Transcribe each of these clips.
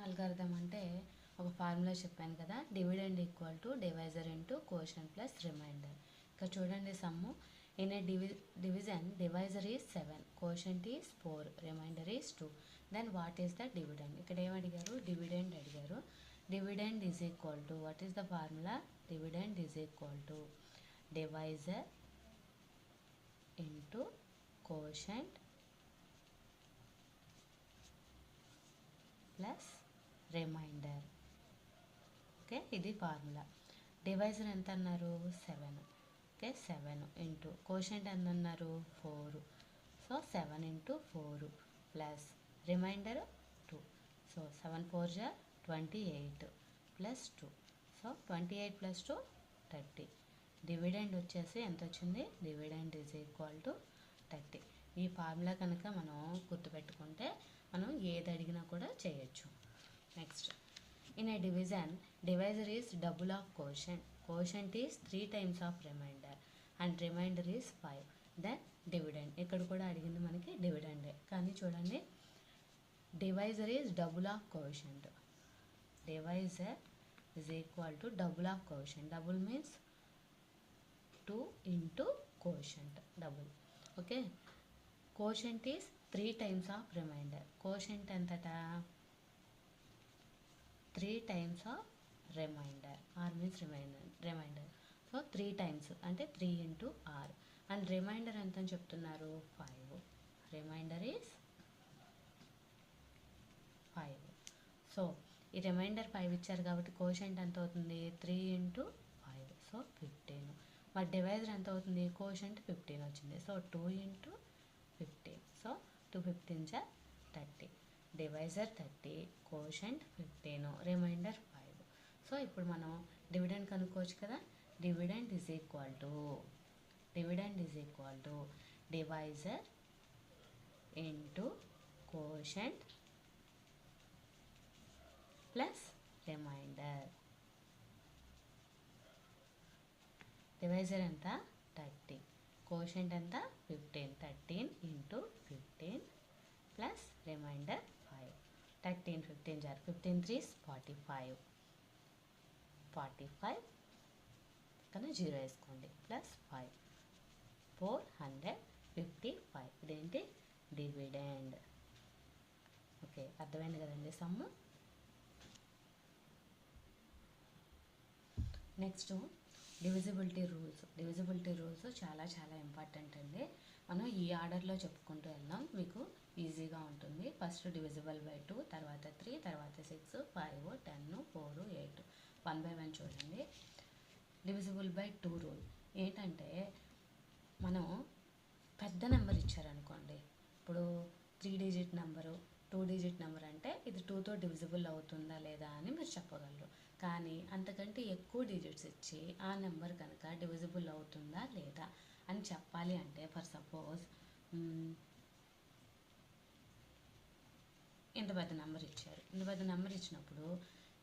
Algorithm అంటే ఒక formula చెప్పాను కదా, dividend equal to divisor into quotient plus remainder. ఇక్కడ చూడండి sum. In a division divisor is 7, quotient is 4, remainder is 2. Then what is the dividend? ఇక్కడ ఏం అడిగారు? డివిడెండ్ అడిగారు. Dividend is equal to, what is the formula? Dividend is equal to divisor into quotient plus reminder. Okay, ఇది formula. Divisor ఎంత అన్నారు? 7. Okay, 7 into quotient ఎంత అన్నారు? 4. So 7 into 4 plus remainder 2. So 7 4 జా 28 ప్లస్ 2. So 28 plus 2 30. డివిడెండ్ వచ్చేసి ఎంత వచ్చింది? Dividend is equal to 30. ఈ ఫార్ములా కనుక మనం గుర్తుపెట్టుకుంటే మనం ఏది అడిగినా కూడా చేయొచ్చు. Next, in a division divisor is double of quotient. Quotient is 3 times of remainder and remainder is 5. Then dividend. ఇక్కడ కూడా అడిగింది మనకి డివిడెండే, కానీ చూడండి, divisor is double of quotient. Divisor is equal to double of quotient. Double means 2 into quotient, double. Okay, quotient is 3 times of remainder. Quotient ఎంతట? 3 times of remainder. R means remainder. So 3 times అంటే 3 into are. And remainder ఎంత అని చెప్తున్నారు? 5. Remainder is 5. So ఈ remainder 5 ఇచ్చారు కాబట్టి quotient ఎంత అవుతుంది? 3 ఇంటూ 5, సో 15. మరి డివైజర్ ఎంత అవుతుంది? కోషంట్ 15 వచ్చింది, సో 2 ఇంటూ 15. సో 2 15 జా 30. Divisor 30, quotient 15, reminder 5. సో ఇప్పుడు మనం డివిడెండ్ కనుక్కోవచ్చు కదా. Dividend is equal to divisor into quotient plus reminder. Divisor ఎంత? 30, కోషంట్ ఎంత? 15. 13 ఇంటూ 15 ప్లస్ రిమైండర్ 5. 13 15 జార్ 15 3 45. 45 కన్నా 0 వేసుకోండి, ప్లస్ 5 455. ఇదేంటి? డివిడెండ్. ఓకే, అర్థమైంది కదండి సమ్ము. నెక్స్ట్, డివిజిబిలిటీ రూల్స్ చాలా చాలా ఇంపార్టెంట్ అండి. మనం ఈ ఆర్డర్లో చెప్పుకుంటూ వెళ్దాం, మీకు ఈజీగా ఉంటుంది. ఫస్ట్ డివిజిబుల్ బై 2, తర్వాత 3, తర్వాత 6, 5, 10, 4, 8. 1 by 1 చూడండి. డివిజిబుల్ బై 2 రూల్ ఏంటంటే, మనం పెద్ద నెంబర్ ఇచ్చారనుకోండి, ఇప్పుడు 3 digit నెంబరు, 2 digit నెంబర్ అంటే ఇది 2తో డివిజిబుల్ అవుతుందా లేదా అని మీరు చెప్పగలరు. కానీ అంతకంటే ఎక్కువ డిజిట్స్ ఇచ్చి ఆ నెంబర్ కనుక డివిజిబుల్ అవుతుందా లేదా అని చెప్పాలి అంటే, ఫర్ సపోజ్ ఇంత పెద్ద నెంబర్ ఇచ్చారు. ఇంత పెద్ద నెంబర్ ఇచ్చినప్పుడు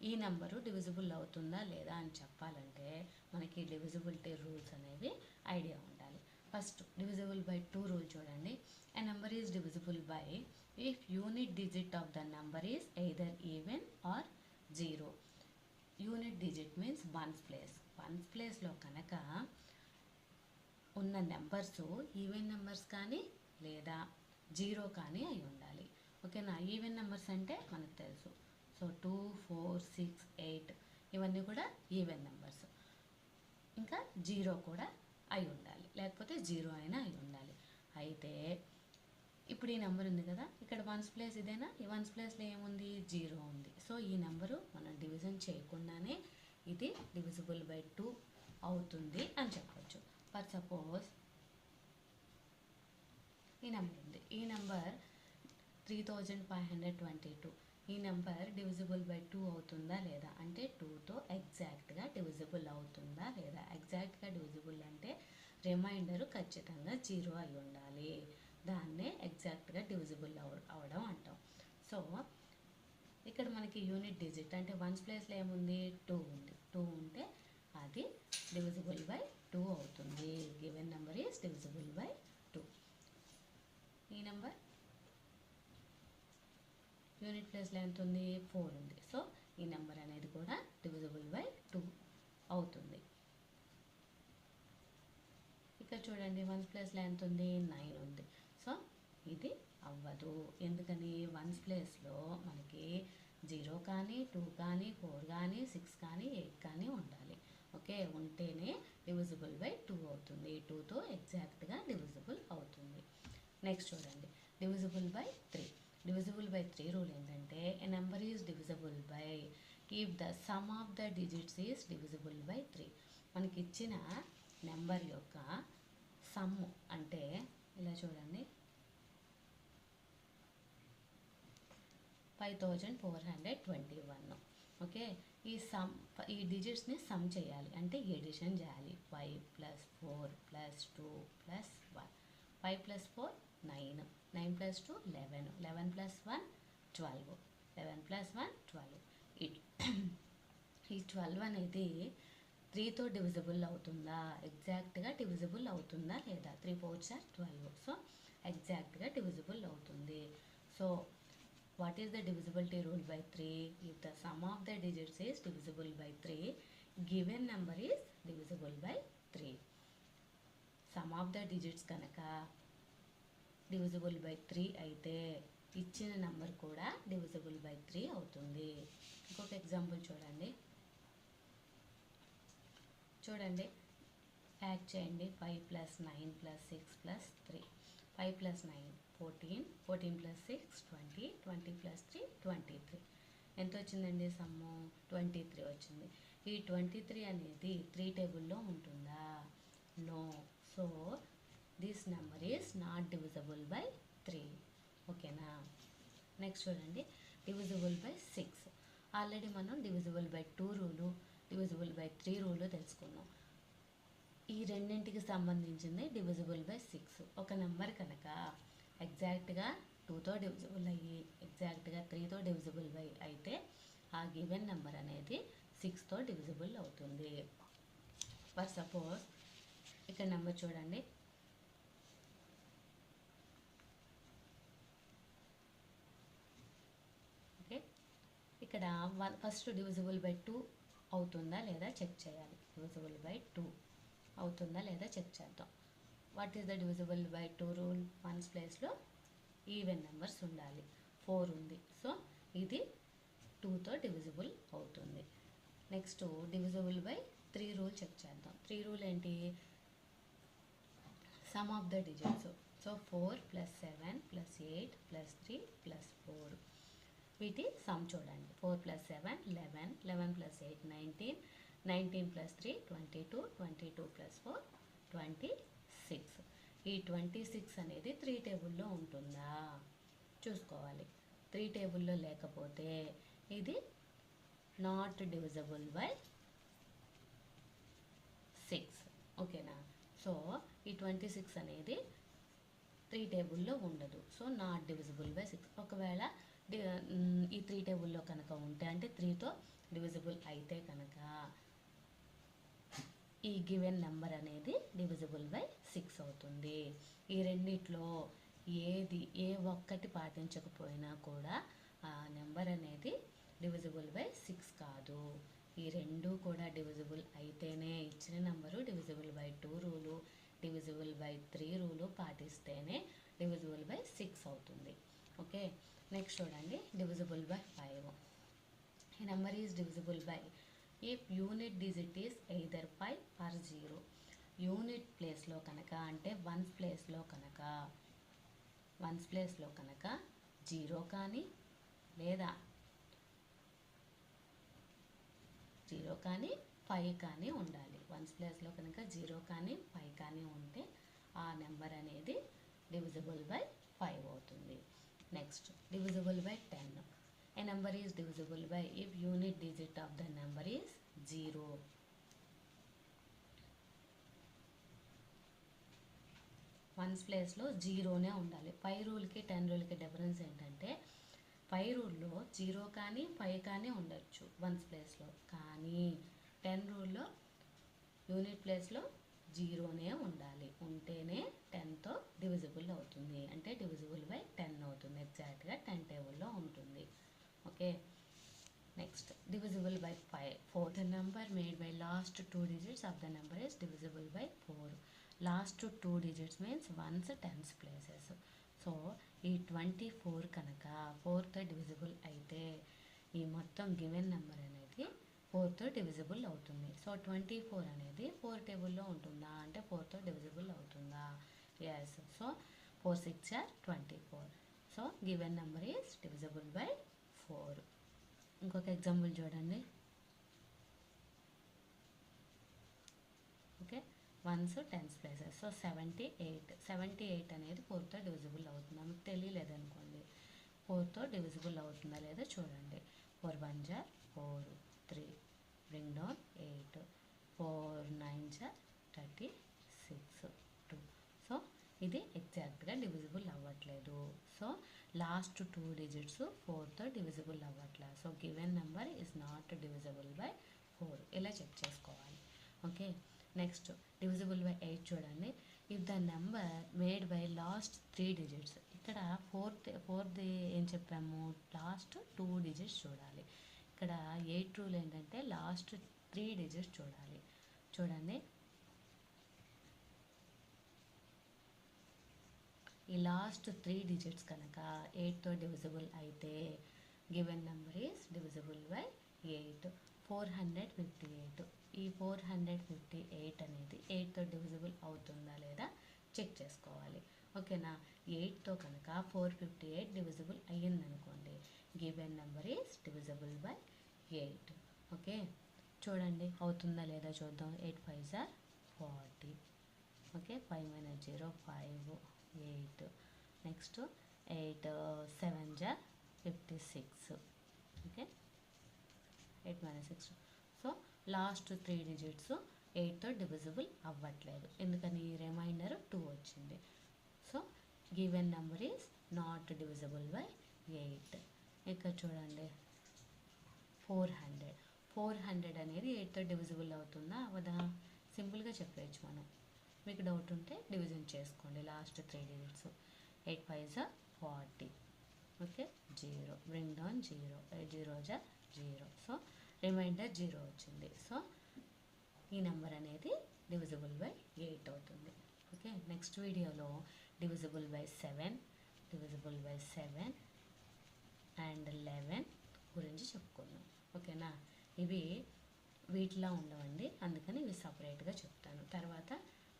ఈ నెంబరు డివిజిబుల్ అవుతుందా లేదా అని చెప్పాలంటే మనకి డివిజిబిలిటీ రూల్స్ అనేవి ఐడియా ఉండాలి. ఫస్ట్ డివిజిబుల్ బై 2 రూల్ చూడండి. A number is divisible by if unit digit of the number is either even or 0. Unit digit means ones place. Ones ప్లేస్లో కనుక ఉన్న నెంబర్స్ ఈవెన్ నెంబర్స్ కానీ లేదా 0 కానీ అయి ఉండాలి. ఓకేనా? ఈవెన్ నెంబర్స్ అంటే మనకు తెలుసు. సో 2, 4, 6, 8 ఇవన్నీ కూడా ఈవెన్ నెంబర్స్. ఇంకా 0 కూడా అయి ఉండాలి, లేకపోతే 0 అయినా అయి ఉండాలి. అయితే ఇప్పుడు ఈ నెంబర్ ఉంది కదా, ఇక్కడ వన్స్ ప్లేస్ ఇదేనా? ఈ వన్స్ ప్లేస్లో ఏముంది? 0 ఉంది. సో ఈ నెంబరు మనం డివిజన్ చేయకుండానే ఇది డివిజిబుల్ బై 2 అవుతుంది అని చెప్పొచ్చు. ఫర్ సపోజ్ ఈ నెంబర్ ఉంది. ఈ నెంబర్ 3522. ఈ నెంబర్ డివిజిబుల్ బై 2 అవుతుందా లేదా అంటే 2తో ఎగ్జాక్ట్గా డివిజిబుల్ అవుతుందా లేదా. ఎగ్జాక్ట్గా డివిజిబుల్ అంటే రిమైండర్ ఖచ్చితంగా 0 అయి ఉండాలి. దాన్నే ఎగ్జాక్ట్గా డివిజిబుల్ అవడం అంటాం. సో ఇక్కడ మనకి యూనిట్ డిజిట్ అంటే వన్స్ ప్లేస్లో ఏముంది? 2 ఉంది. 2 ఉంటే అది డివిజిబుల్ బై 2 అవుతుంది. Given number is divisible by 2. Unit ప్లేస్లో ఎంత ఉంది 4 ఉంది. సో ఈ నెంబర్ అనేది కూడా డివిజిబుల్ బై 2 అవుతుంది. ఇక్కడ చూడండి 1s ప్లేస్లో ఎంత ఉంది 9 ఉంది. సో ఇది అవ్వదు. ఎందుకని 1s ప్లేస్లో మనకి 0 కానీ 2 కానీ 4 కానీ 6 కానీ 8 కానీ ఉండాలి. ఓకే, ఉంటేనే డివిజిబుల్ బై 2 అవుతుంది. 2తో ఎగ్జాక్ట్గా డివిజిబుల్ అవుతుంది. నెక్స్ట్ చూడండి divisible by 3. Divisible by 3 rule ఏంటంటే a number is divisible by if the sum of the digits is divisible by 3. మనకి ఇచ్చిన నెంబర్ యొక్క సమ్ అంటే ఇలా చూడండి 5421. ఓకే, ఈ డిజిట్స్ని సమ్ చేయాలి అంటే ఎడిషన్ చేయాలి. 5 + 4 + 2 + 1. 5 + 4 9, 9 + 2 11, 11 + 1 12, 11 + 1 12. ఈ 12 అనేది 3తో డివిజిబుల్ అవుతుందా, ఎగ్జాక్ట్గా డివిజిబుల్ అవుతుందా లేదా? 3 4s are 12. సో ఎగ్జాక్ట్గా డివిజిబుల్ అవుతుంది. So what is the divisibility rule by 3? If the sum of the digits is divisible by 3, given number is divisible by 3. Some of the digits కనుక divisible by 3 అయితే ఇచ్చిన number కూడా divisible by 3 అవుతుంది. ఇంకొక example చూడండి add చేయండి. 5 + 9 + 6 + 3. 5 + 9 14, 14 + 6 20, 20 + 3 23. ఎంత వచ్చిందండి సమ్ము? 23 వచ్చింది. ఈ 23 అనేది 3 టేబుల్లో ఉంటుందా? No. So this number is not divisible by 3. ఓకేనా? నెక్స్ట్ చూడండి డివిజిబుల్ బై 6. ఆల్రెడీ మనం divisible by 2 rule, divisible by 3 rule తెలుసుకున్నాం. ఈ రెండింటికి సంబంధించింది డివిజిబుల్ బై 6. ఒక నెంబర్ కనుక ఎగ్జాక్ట్గా 2తో డివిజిబుల్ అయ్యి ఎగ్జాక్ట్గా 3తో డివిజిబుల్ బై అయితే ఆ గివెన్ నెంబర్ అనేది 6తో డివిజిబుల్ అవుతుంది. ఫర్ సపోజ్ ఇక్కడ నెంబర్ చూడండి ఓకే, ఇక్కడ ఫస్ట్ డివిజిబుల్ బై 2 అవుతుందా లేదా చెక్ చేయాలి. డివిజిబుల్ బై 2 అవుతుందా లేదా చెక్ చేద్దాం. What is the divisible by 2 rule? 1s ప్లేస్లో ఈవెన్ నెంబర్స్ ఉండాలి. 4 ఉంది. సో ఇది 2తో డివిజిబుల్ అవుతుంది. Next divisible by 3 rule check చేద్దాం. 3 రూల్ ఏంటి? Sum of the digits. So 4 + 7 + 8 + 3 + 4. వీటి సమ్ చూడండి. 4 + 7 11, 11 + 8 19, 19 + 3 22, 22 + 4 26. ఈ 26 అనేది 3 టేబుల్లో ఉంటుందా చూసుకోవాలి. 3 టేబుల్లో లేకపోతే ఇది నాట్ డివిజిబుల్ బై 6. ఓకేనా? సో ఈ 26 అనేది 3 టేబుల్లో ఉండదు. So not divisible by 6. ఒకవేళ ఈ 3 టేబుల్లో కనుక ఉంటే అంటే 3తో డివిజిబుల్ అయితే కనుక ఈ గివెన్ నెంబర్ అనేది డివిజిబుల్ బై 6 అవుతుంది. ఈ రెండిట్లో ఏ ఒక్కటి పాటించకపోయినా కూడా ఆ నెంబర్ అనేది డివిజిబుల్ బై 6 కాదు. ఈ రెండు కూడా డివిజిబుల్ అయితేనే ఇచ్చిన number divisible by 2 rule, divisible by 3 rule పాటిస్తేనే డివిజిబుల్ బై 6 అవుతుంది. ఓకే, నెక్స్ట్ చూడండి డివిజిబుల్ బై 5. ఈ number is divisible by if unit digit is either 5 or 0. Unit ప్లేస్లో కనుక అంటే 1s ప్లేస్లో కనుక 0 కానీ లేదా 0 కానీ 5 కానీ ఉండాలి. 1s ప్లేస్లో కనుక 0 కానీ 5 కానీ ఉంటే ఆ నెంబర్ అనేది డివిజిబుల్ బై 5 అవుతుంది. Next divisible by 10. A number is divisible by if unit digit of the number is 0. Once ప్లేస్లో 0నే ఉండాలి. 5 రూల్కి 10 రూల్కి డిఫరెన్స్ ఏంటంటే 5 రూల్లో 0 కానీ 5 కానీ ఉండొచ్చు వన్స్ ప్లేస్లో, కానీ 10 రూల్లో యూనిట్ ప్లేస్లో 0నే ఉండాలి. ఉంటేనే 10తో డివిజిబుల్ అవుతుంది. అంటే డివిజిబుల్ బై 10 అవుతుంది. ఎగ్జాక్ట్గా 10 టేబుల్లో ఉంటుంది. the number made by last two digits of the number is divisible by 4. Last two digits means ones tens places. So ఈ 24 కనుక 4తో డివిజిబుల్ అయితే ఈ మొత్తం గివెన్ నెంబర్ అనేది 4తో డివిజిబుల్ అవుతుంది. సో 24 అనేది 4 టేబుల్లో ఉంటుందా అంటే 4తో డివిజిబుల్ అవుతుందా? Yes. So 4 6 are 24. So given number is divisible by 4. ఇంకొక ఎగ్జాంపుల్ చూడండి. Okay, ones tens places. So 78 అనేది 4తో డివిజిబుల్ అవుతుందా? మీకు తెలియలేదనుకోండి, 4తో డివిజిబుల్ అవుతుందా లేదా చూడండి. 4 1s are 4, 3 bring down 8, 4 9s are 36, 2. So ఇది ఎగ్జాక్ట్గా డివిజిబుల్ అవ్వట్లేదు. సో లాస్ట్ 2 డిజిట్స్ 4తో డివిజిబుల్ అవ్వట్లేదు. So given number is not divisible by 4. ఇలా చెక్ చేసుకోవాలి. ఓకే, నెక్స్ట్ డివిజిబుల్ బై 8 చూడండి. If the number made by last 3 digits. ఇక్కడ fourth ఏం చెప్పాము? లాస్ట్ 2 డిజిట్స్ చూడాలి. ఇక్కడ 8 రూల్ ఏంటంటే లాస్ట్ 3 డిజిట్స్ చూడాలి. చూడండి, ఈ లాస్ట్ 3 డిజిట్స్ కనుక 8తో డివిజిబుల్ అయితే given number is divisible by 8. 458. ఈ 458 అనేది 8తో డివిజిబుల్ అవుతుందా లేదా చెక్ చేసుకోవాలి. ఓకేనా? 8తో కనుక 458 డివిజిబుల్ అయ్యిందనుకోండి, given number is divisible by 8. Okay, చూడండి అవుతుందా లేదా చూద్దాం. 8 5s are 40. Okay, 5 - 0 5, 8. Next 8 7s are 56. Okay, 8 - 6. So last 3 digits 8తో డివిజిబుల్ అవ్వట్లేదు. ఎందుకని? రిమైండర్ 2 వచ్చింది. So given number is not divisible by 8. ఇక్కడ చూడండి 400 అనేది 8తో డివిజిబుల్ అవుతుందా అవదా? సింపుల్గా చెప్పేయచ్చు మనం. మీకు డౌట్ ఉంటే డివిజన్ చేసుకోండి last 3 digits. 8 5s are 40. Okay, 0 bring down 0, 8 0s are 0. So remainder 0 వచ్చింది. సో ఈ నెంబర్ అనేది డివిజిబుల్ బై 8 అవుతుంది. ఓకే, నెక్స్ట్ వీడియోలో divisible by 7, divisible by 7 and 11 గురించి చెప్పుకుందాం. ఓకేనా? ఇవి వీటిలా ఉండవండి, అందుకని ఇవి సపరేట్గా చెప్తాను. తర్వాత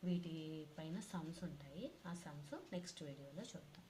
వీటి పైన సమ్స్ ఉంటాయి, ఆ సమ్స్ నెక్స్ట్ వీడియోలో చూద్దాం.